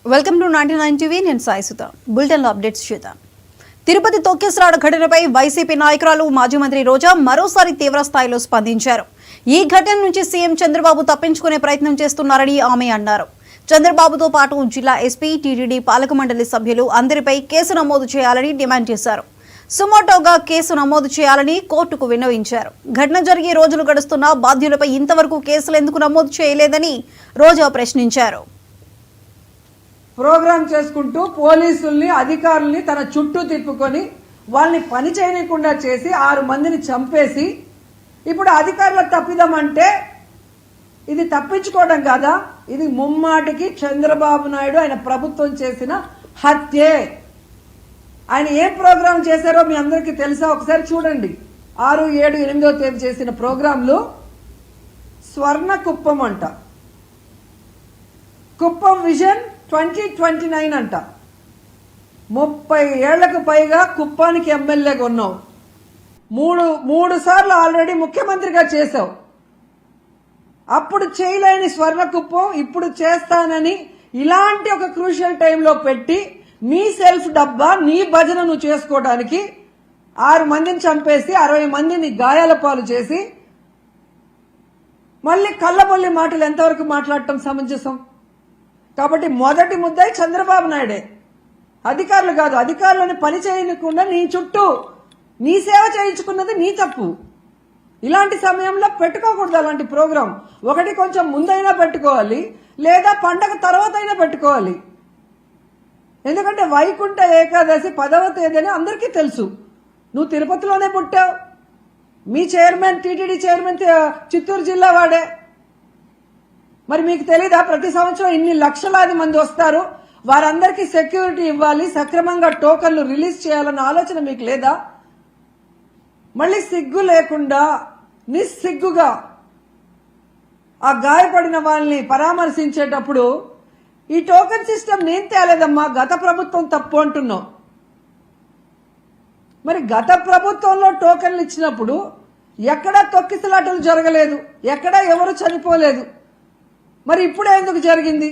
Welcome to 99 TV. నేను సాయిసుత. Bulletin లో updates చూద్దాం. తిరుపతి తొక్కిసలాట ఘటనపై వైసీపీ నాయకురాలు మాజీ మంత్రి రోజా మరోసారి తీవ్ర స్థాయిలో స్పందించారు. ఈ ఘటన నుంచి సీఎం చంద్రబాబు తప్పించుకునే ప్రయత్నం చేస్తున్నారని ఆమె అన్నారు. చంద్రబాబుతో పాటు జిల్లా ఎస్పీ, టీటీడీ పాలక మండలి సభ్యులు అందరిపై కేసు నమోదు చేయాలని డిమాండ్ చేశారు. సుమోటోగా కేసు నమోదు చేయాలని కోర్టుకు విన్నవించారు. ఘటన జరిగి రోజులు గడుస్తున్నా బాధ్యులపై ఇంతవరకు కేసులు ఎందుకు నమోదు చేయలేదని రోజా ప్రశ్నించారు. ప్రోగ్రామ్ చేసుకుంటూ పోలీసుల్ని అధికారుల్ని తన చుట్టూ తిప్పుకొని వాళ్ళని పని చేయకుండా చేసి 6 మందిని చంపేసి ఇప్పుడు అధికారులకు తప్పిదమంటే ఇది తప్పించుకోవడం కాదా? ఇది ముమ్మాటికి చంద్రబాబు నాయుడు ఆయన ప్రభుత్వం చేసిన హత్యే. ఆయన ఏం ప్రోగ్రాం చేశారో మీ అందరికీ తెలుసా? ఒకసారి చూడండి. 6, 7, 8వ తేదీ చేసిన ప్రోగ్రాంలు స్వర్ణ కుప్పం అంట, కుప్పం విజన్ 2029 అంట. 30 ఏళ్లకు పైగా కుప్పానికి ఎమ్మెల్యేగా ఉన్నావు. మూడు సార్లు ఆల్రెడీ ముఖ్యమంత్రిగా చేశావు. అప్పుడు చేయలేని స్వర్ణ కుప్పం ఇప్పుడు చేస్తానని ఇలాంటి ఒక క్రూషియల్ టైంలో పెట్టి నీ సెల్ఫ్ డబ్బా, నీ భజన నువ్వు చేసుకోవడానికి 6 మందిని చంపేసి 60 మందిని గాయాల పాలు చేసి మళ్ళీ కళ్ళబొల్లి మాటలు ఎంతవరకు మాట్లాడటం సమంజసం? కాబట్టి మొదటి ముద్దాయి చంద్రబాబు నాయుడే, అధికారులు కాదు. అధికారులను పని చేయకుండా నీ చుట్టూ నీ సేవ చేయించుకున్నది నీ తప్పు. ఇలాంటి సమయంలో పెట్టుకోకూడదు అలాంటి ప్రోగ్రాం. ఒకటి కొంచెం ముందైనా పెట్టుకోవాలి, లేదా పండగ తర్వాత అయినా పెట్టుకోవాలి. ఎందుకంటే వైకుంఠ ఏకాదశి 10వ తేదీ అని అందరికీ తెలుసు. నువ్వు తిరుపతిలోనే పుట్టావు. మీ చైర్మన్, టీటీడీ చైర్మన్ చిత్తూరు జిల్లా వాడే. మరి మీకు తెలీదా? ప్రతి సంవత్సరం ఇన్ని లక్షలాది మంది వస్తారు, వారందరికీ సెక్యూరిటీ ఇవ్వాలి, సక్రమంగా టోకన్లు రిలీజ్ చేయాలన్న ఆలోచన మీకు లేదా? మళ్ళీ సిగ్గు లేకుండా నిస్సిగ్గుగా ఆ గాయపడిన వాళ్ళని పరామర్శించేటప్పుడు ఈ టోకన్ సిస్టమ్ నేను తేలేదమ్మా, గత ప్రభుత్వం తప్పు అంటున్నావు. మరి గత ప్రభుత్వంలో టోకన్లు ఇచ్చినప్పుడు ఎక్కడా తొక్కిసలాటలు జరగలేదు, ఎక్కడా ఎవరు చనిపోలేదు. మరి ఇప్పుడే ఎందుకు జరిగింది?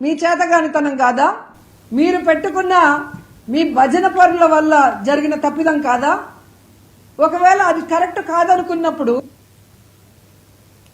మీ చేతగానితనం కాదా? మీరు పెట్టుకున్న మీ భజన పరుల వల్ల జరిగిన తప్పిదం కాదా? ఒకవేళ అది కరెక్ట్ కాదనుకున్నప్పుడు